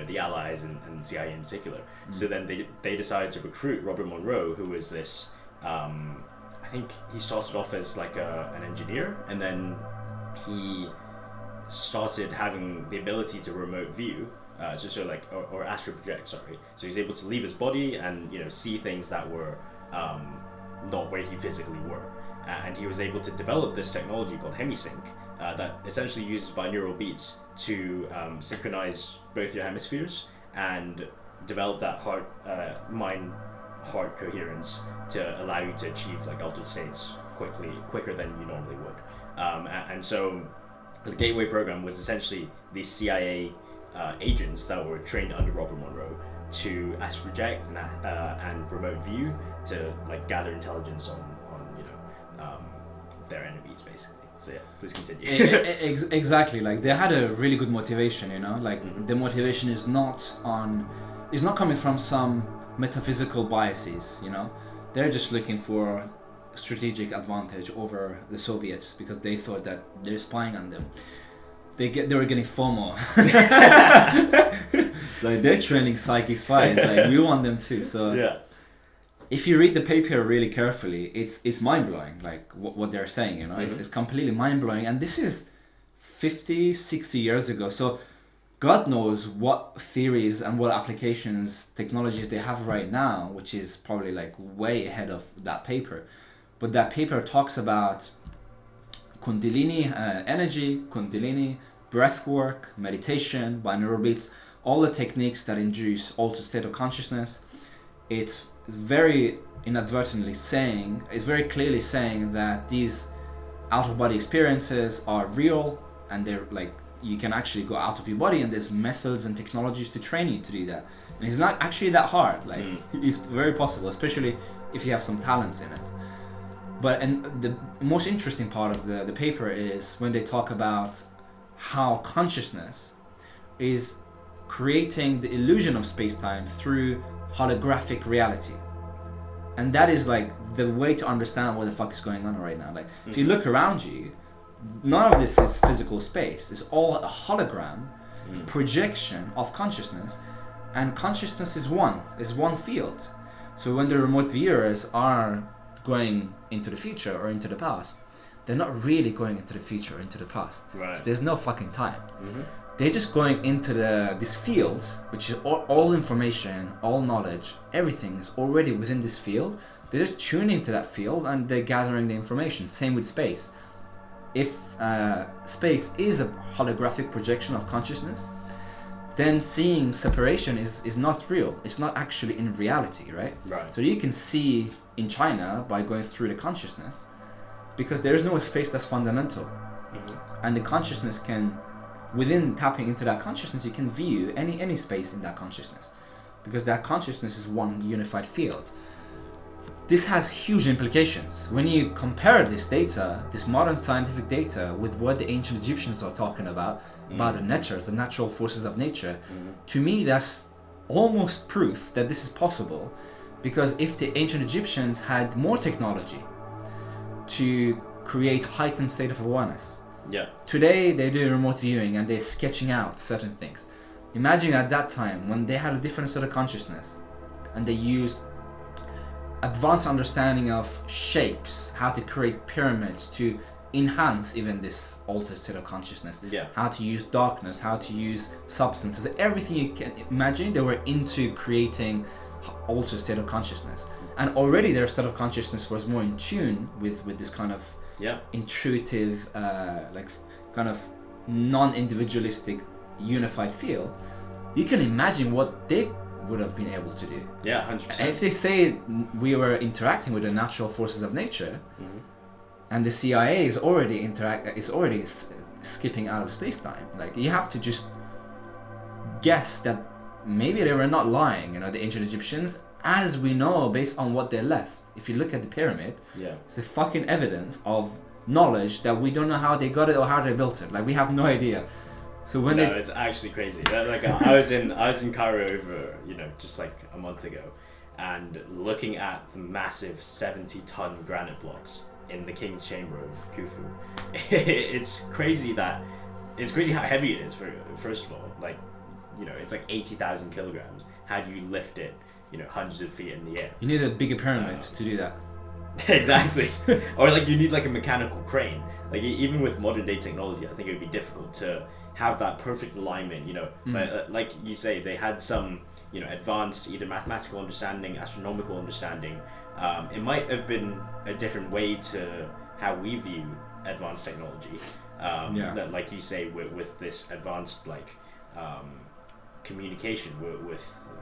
the Allies and CIA in particular. So then they decided to recruit Robert Monroe, who was this I think he started off as an engineer, and then he started having the ability to remote view, or astral project, sorry. So he's able to leave his body and see things that were not where he physically were. And he was able to develop this technology called hemisync that essentially uses binaural beats to synchronize both your hemispheres and develop that mind-heart coherence to allow you to achieve altered states quicker than you normally would. And so the Gateway program was essentially these CIA agents that were trained under Robert Monroe to astral project and remote view to gather intelligence on their enemies, basically. So yeah, please continue. Exactly. They had a really good motivation, the motivation is not coming from some metaphysical biases, They're just looking for strategic advantage over the Soviets because they thought that they're spying on them. They were getting FOMO. They're training psychic spies. We want them too. So yeah. If you read the paper really carefully, it's mind-blowing, what they're saying, It's completely mind-blowing. And this is 50, 60 years ago. So God knows what theories and what applications, technologies they have right now, which is probably way ahead of that paper. But that paper talks about Kundalini energy, Kundalini, breath work, meditation, binaural beats, all the techniques that induce altered state of consciousness. It's very very clearly saying that these out-of-body experiences are real and they're you can actually go out of your body, and there's methods and technologies to train you to do that. And it's not actually that hard. Like it's very possible, especially if you have some talents in it. But and the most interesting part of the paper is when they talk about how consciousness is creating the illusion of space-time through holographic reality. And that is like the way to understand what the fuck is going on right now. Like if you look around you, none of this is physical space. It's all a hologram projection of consciousness, and consciousness is one field. So when the remote viewers are going into the future or into the past, they're not really going into the future or into the past. Right. So there's no fucking time. They're just going into this field, which is all information, all knowledge, everything is already within this field. They're just tuning to that field and they're gathering the information. Same with space. If space is a holographic projection of consciousness, then seeing separation is not real. It's not actually in reality, right? Right. So you can see in China by going through the consciousness, because there is no space that's fundamental. And the consciousness can, within tapping into that consciousness, you can view any space in that consciousness, because that consciousness is one unified field. This has huge implications. When you compare this data, this modern scientific data, with what the ancient Egyptians are talking about the natures, the natural forces of nature, to me that's almost proof that this is possible, because if the ancient Egyptians had more technology to create heightened state of awareness, today they do remote viewing and they're sketching out certain things. Imagine at that time when they had a different sort of consciousness and they used advanced understanding of shapes, how to create pyramids to enhance even this altered state of consciousness, how to use darkness, how to use substances, everything you can imagine. They were into creating altered state of consciousness, and already their state of consciousness was more in tune with this kind of intuitive, like kind of non-individualistic unified field. You can imagine what they would have been able to do. 100%. And if they say we were interacting with the natural forces of nature, and the CIA is already skipping out of space-time, like you have to just guess that maybe they were not lying, the ancient Egyptians, as we know based on what they left. If you look at the pyramid, it's the fucking evidence of knowledge that we don't know how they got it or how they built it. Like we have no idea. So when it's actually crazy. Like I was in Cairo over just like a month ago, and looking at the massive 70-ton granite blocks in the King's Chamber of Khufu. It's crazy how heavy it is. First of all, like it's like 80,000 kilograms. How do you lift it hundreds of feet in the air? You need a bigger pyramid to do that. Exactly. Or like you need like a mechanical crane. Like even with modern day technology, I think it would be difficult to have that perfect alignment, but like you say, they had some advanced either mathematical understanding, astronomical understanding. It might have been a different way to how we view advanced technology, that like you say with this advanced like communication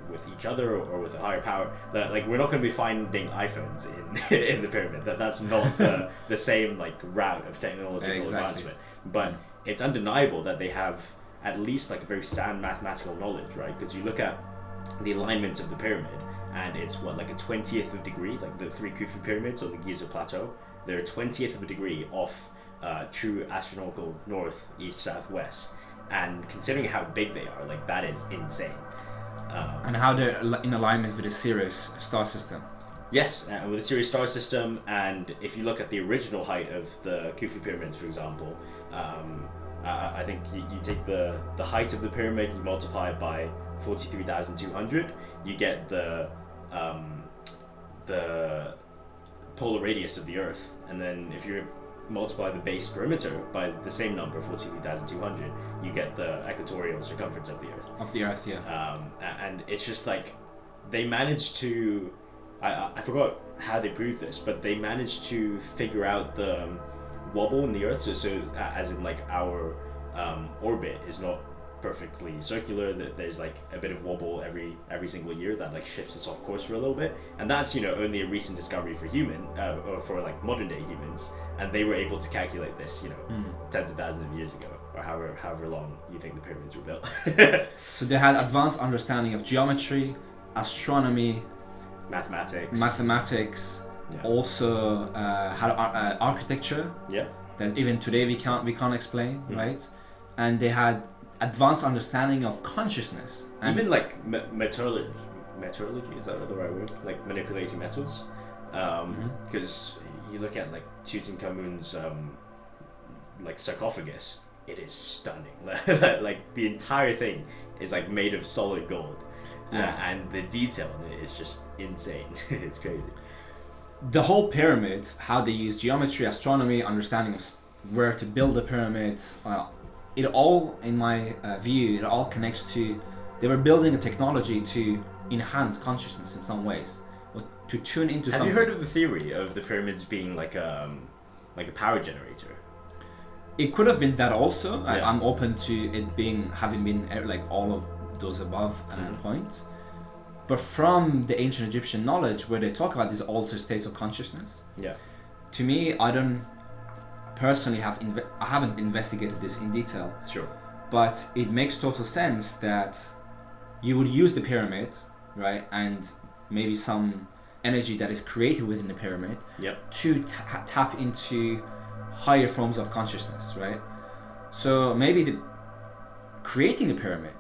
with each other or with a higher power. That like we're not going to be finding iPhones in the pyramid. That's not the same like route of technological advancement. But it's undeniable that they have at least like a very sound mathematical knowledge, right? Because you look at the alignment of the pyramid, and it's like a 20th of a degree, like the three Khufu pyramids on the Giza plateau. They're a 20th of a degree off true astronomical north, east, south, west. And considering how big they are, like that is insane. And how they're in alignment with the Sirius star system. Yes, with the Sirius star system, and if you look at the original height of the Khufu pyramids, for example, I think you take the height of the pyramid, you multiply it by 43,200, you get the polar radius of the Earth, and then if you multiply the base perimeter by the same number, 43,200, you get the equatorial circumference of the Earth. Of the Earth, and it's just like they managed to. I forgot how they proved this, but they managed to figure out the wobble in the Earth. So as in like our orbit is not perfectly circular, that there's like a bit of wobble every single year that like shifts us off course for a little bit, and that's only a recent discovery for or for like modern day humans, and they were able to calculate this tens of thousands of years ago, or however long you think the pyramids were built. So they had advanced understanding of geometry, astronomy, mathematics, also had architecture that even today we can't explain, right? And they had advanced understanding of consciousness, and even like metallurgy, is that the right word, like manipulating metals, because you look at like Tutankhamun's like sarcophagus, it is stunning. Like the entire thing is like made of solid gold, and the detail in it is just insane. It's crazy. The whole pyramid, how they use geometry, astronomy, understanding of where to build the pyramids, it all, in my view, it all connects to, they were building a technology to enhance consciousness in some ways, or to tune into something. Have you heard of the theory of the pyramids being like a power generator? It could have been that also. I'm open to it having been like all of those above points. But from the ancient Egyptian knowledge, where they talk about these altered states of consciousness, to me, I haven't investigated this in detail. Sure. But it makes total sense that you would use the pyramid, right, and maybe some energy that is created within the pyramid to tap into higher forms of consciousness, right? So maybe creating the pyramid,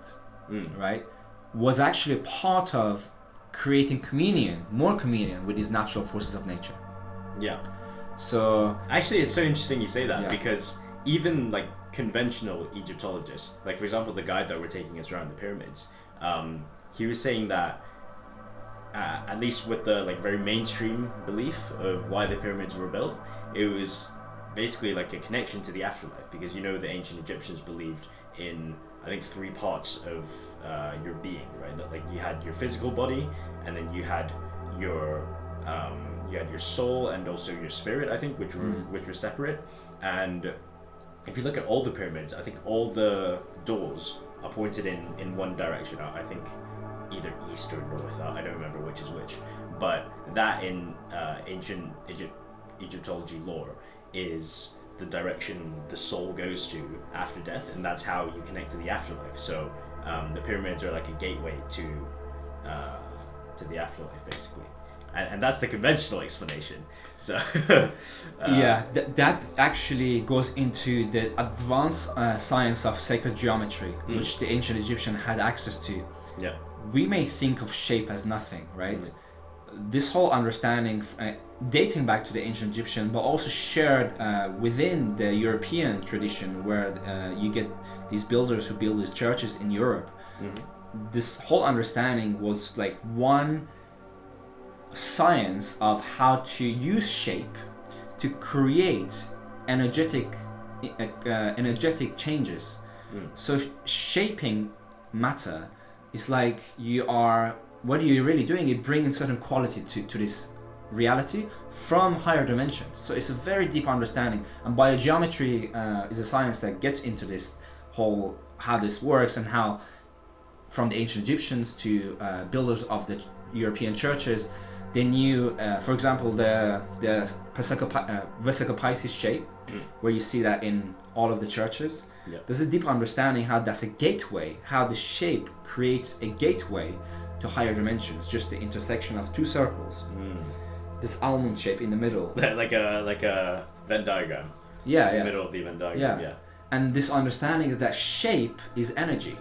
right, was actually part of creating more communion with these natural forces of nature. Yeah. So actually, it's so interesting you say that, because even like conventional Egyptologists, like for example the guide that we're taking us around the pyramids, he was saying that at least with the like very mainstream belief of why the pyramids were built, it was basically like a connection to the afterlife, because the ancient Egyptians believed in, I think, 3 parts of your being, right? Like you had your physical body, and then you had your soul, and also your spirit, I think, which were separate. And if you look at all the pyramids, I think all the doors are pointed in one direction. I think either east or north. I don't remember which is which. But that in ancient Egyptology lore is the direction the soul goes to after death, and that's how you connect to the afterlife. So the pyramids are like a gateway to the afterlife, basically, and that's the conventional explanation. So that actually goes into the advanced science of sacred geometry, which the ancient Egyptian had access to. We may think of shape as nothing, right? This whole understanding dating back to the ancient Egyptian, but also shared within the European tradition, where you get these builders who build these churches in Europe. This whole understanding was like one science of how to use shape to create energetic changes. So shaping matter is like what are you really doing? You're bringing certain quality to this reality from higher dimensions. So it's a very deep understanding, and biogeometry is a science that gets into this whole how this works, and how from the ancient Egyptians to builders of the European churches, they knew, for example, the vesica Pisces shape, where you see that in all of the churches. There's a deep understanding how that's a gateway, how the shape creates a gateway to higher dimensions, just the intersection of 2 circles. This almond shape in the middle. like a Venn diagram. In the middle of the Venn diagram. And this understanding is that shape is energy.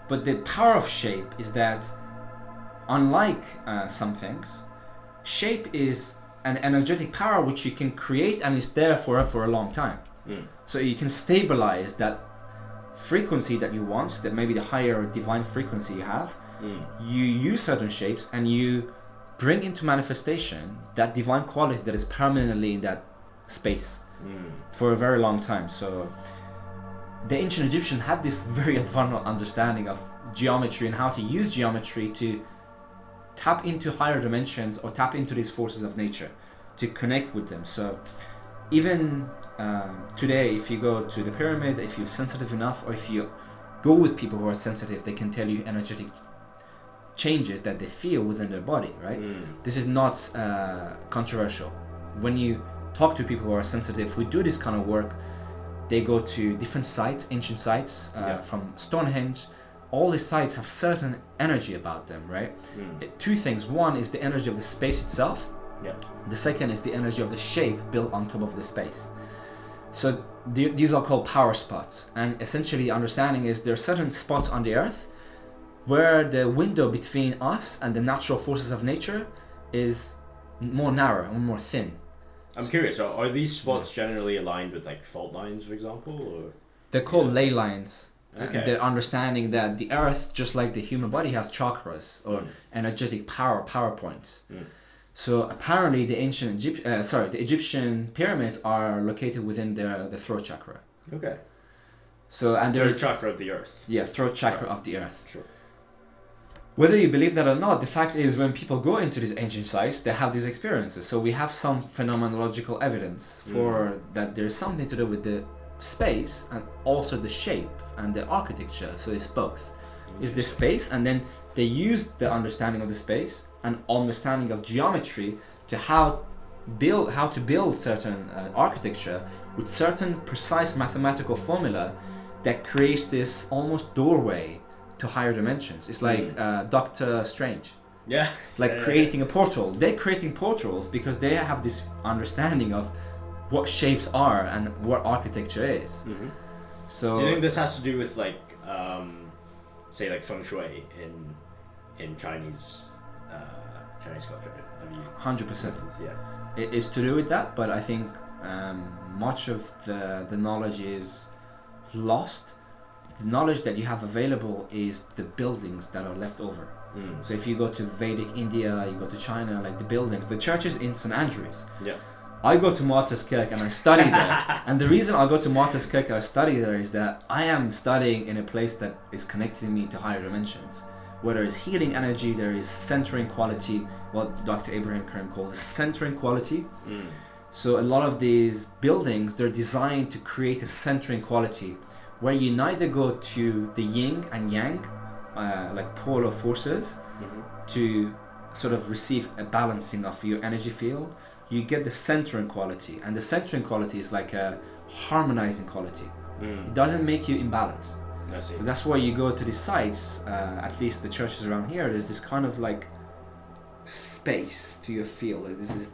But the power of shape is that, unlike some things, shape is an energetic power which you can create and is there for a long time. So you can stabilize that frequency that you want, that maybe the higher divine frequency you have. You use certain shapes and you bring into manifestation that divine quality that is permanently in that space for a very long time. So the ancient Egyptian had this very advanced understanding of geometry and how to use geometry to tap into higher dimensions, or tap into these forces of nature to connect with them. So even today, if you go to the pyramid, if you're sensitive enough, or if you go with people who are sensitive, they can tell you energetic changes that they feel within their body, right? This is not controversial. When you talk to people who are sensitive, who do this kind of work, they go to different sites, ancient sites, from Stonehenge. All these sites have certain energy about them, right? Two things. One is the energy of the space itself. The second is the energy of the shape built on top of the space. So these are called power spots. And essentially, understanding is there are certain spots on the earth where the window between us and the natural forces of nature is more narrow and more thin. I'm curious, are these spots generally aligned with like fault lines, for example? Or? They're called ley lines. Okay. And they're understanding that the earth, just like the human body, has chakras or energetic power points. So apparently the the Egyptian pyramids are located within the throat chakra. Okay. So and there's chakra of the earth. Yeah, throat chakra of the earth. Sure. Whether you believe that or not, the fact is when people go into these ancient sites, they have these experiences. So we have some phenomenological evidence for that there's something to do with the space and also the shape and the architecture. So it's both. It's the space, and then they use the understanding of the space and understanding of geometry to how to build certain architecture with certain precise mathematical formula that creates this almost doorway to higher dimensions. It's like Doctor Strange. Yeah. Like creating a portal. They're creating portals because they have this understanding of what shapes are and what architecture is. So do you think this has to do with like say like feng shui in Chinese culture? 100%. Yeah. It is to do with that, but I think much of the knowledge is lost. The knowledge that you have available is the buildings that are left over. So if you go to Vedic India, you go to China, like the buildings, the churches in St. Andrews. Yeah. I go to Martyrs Kirk and I study there. And the reason I go to Martyrs Kirk and I study there is that I am studying in a place that is connecting me to higher dimensions. Where there is healing energy, there is centering quality, what Dr. Abraham Kern calls centering quality. So a lot of these buildings, they're designed to create a centering quality where you neither go to the yin and yang, like polar forces, to sort of receive a balancing of your energy field. You get the centering quality, and the centering quality is like a harmonizing quality. It doesn't make you imbalanced. I see. So that's why you go to these sites, at least the churches around here, there's this kind of like space to your field.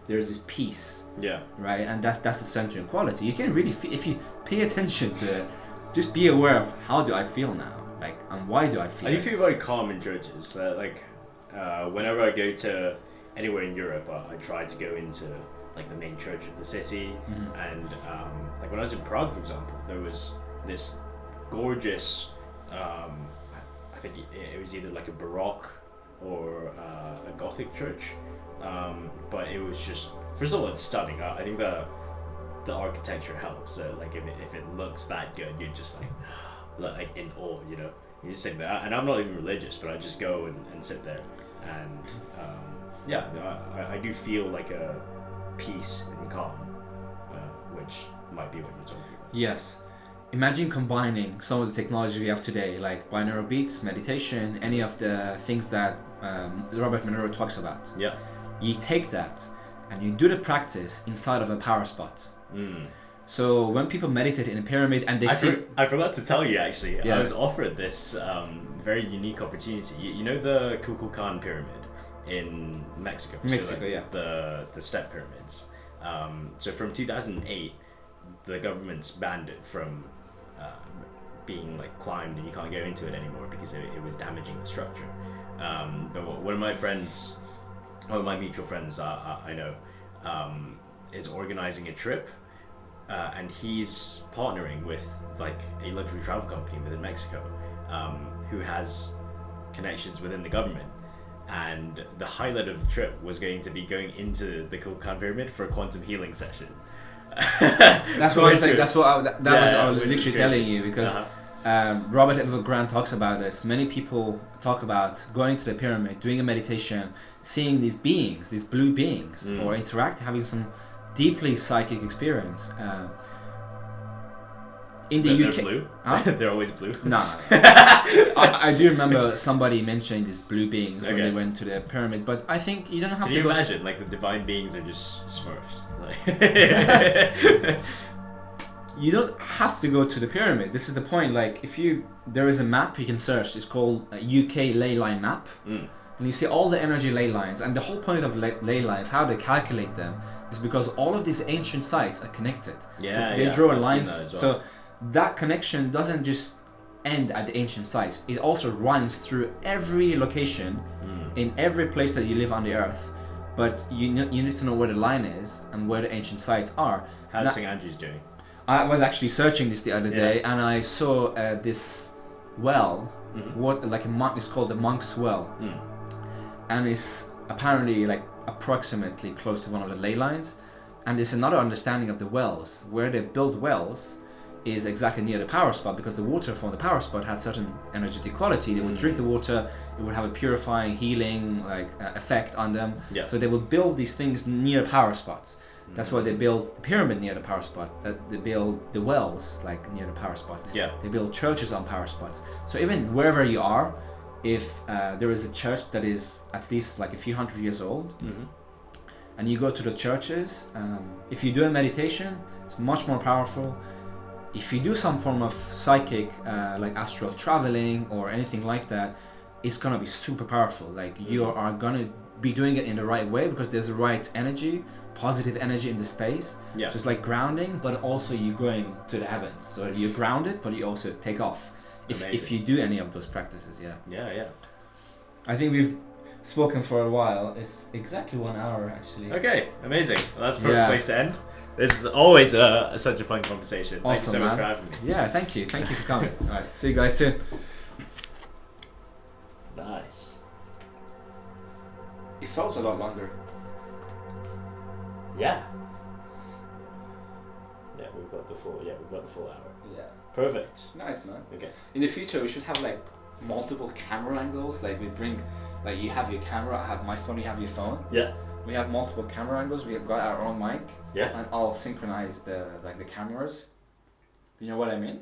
There's this peace. Yeah. Right, and that's the centering quality. You can really if you pay attention to it, just be aware of how do I feel now, like, and why do I feel. I do feel very calm in churches. Whenever I go to anywhere in Europe, I try to go into like the main church of the city, and like when I was in Prague, for example, there was this gorgeous. I think it was either like a Baroque or a Gothic church, but it was just, first of all, it's stunning. I think the architecture helps. Like if it looks that good, you're just like in awe, you know. You just sit there, and I'm not even religious, but I just go and sit there, and I do feel like a peace and calm, which might be what you're talking about. Yes. Imagine combining some of the technology we have today, like binaural beats, meditation, any of the things that Robert Monroe talks about. Yeah. You take that and you do the practice inside of a power spot. So when people meditate in a pyramid and they I forgot to tell you actually, Yeah. I was offered this very unique opportunity. You know the Kukulkan pyramid in Mexico? Mexico, yeah. The step pyramids. So from 2008, the government's banned it from being like climbed, and you can't go into it anymore because it was damaging the structure. But one of my friends, one of my mutual friends I know, is organizing a trip, and he's partnering with like a luxury travel company within Mexico, who has connections within the government. And the highlight of the trip was going to be going into the Kukulkan pyramid for a quantum healing session. That's what I was saying. That's what I was literally crazy. telling you, because Robert Edward Grant talks about this. Many people talk about going to the pyramid, doing a meditation, seeing these beings, these blue beings, or having some deeply psychic experience. In the They're UK, blue. Huh? They're always blue. No. I do remember somebody mentioning these blue beings when they went to the pyramid, but I think you don't have Can to you go. imagine, like the divine beings are just Smurfs? Like You don't have to go to the pyramid. This is the point. Like, there is a map you can search. It's called a UK ley line map, and you see all the energy ley lines. And the whole point of ley lines, how they calculate them, is because all of these ancient sites are connected. Yeah, so they yeah, draw I've lines. seen that as well. So that connection doesn't just end at the ancient sites. It also runs through every location, in every place that you live on the earth. But you need to know where the line is and where the ancient sites are. How's St. Andrews doing? I was actually searching this the other day, and I saw this well. It's called the Monk's Well, and it's apparently like approximately close to one of the ley lines. And there's another understanding of the wells where they built wells is exactly near the power spot, because the water from the power spot had certain energetic quality. They would drink the water; it would have a purifying, healing effect on them. Yeah. So they would build these things near power spots. That's why they build the pyramid near the power spot. That they build the wells like near the power spot. Yeah. They build churches on power spots. So even wherever you are, if there is a church that is at least like a few hundred years old, and you go to the churches, if you do a meditation, it's much more powerful. If you do some form of psychic, like astral traveling or anything like that, it's gonna be super powerful. Like you are gonna be doing it in the right way, because there's the right energy, positive energy in the space. Yeah. So it's like grounding, but also you're going to the heavens. So you're grounded, but you also take off. If you do any of those practices, yeah. Yeah. I think we've spoken for a while. It's exactly 1 hour actually. Okay, amazing. Well, that's a perfect Yeah. place to end. This is always such a fun conversation. Thank Awesome, you so much man. for having me. Yeah, thank you for coming. All right, see you guys soon. Nice. It felt a lot longer. Yeah. Yeah, we've got the full hour. Yeah. Perfect. Nice, man. Okay. In the future, we should have like multiple camera angles. Like we bring, like you have your camera, I have my phone, you have your phone. Yeah. We have multiple camera angles. We have got our own mic. Yeah. And I'll synchronize the cameras. You know what I mean?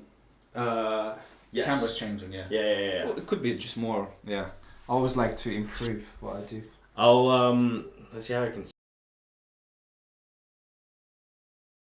Yes. Cameras changing, yeah. Yeah. Well, it could be just more. Yeah. I always like to improve what I do. I'll let's see how I can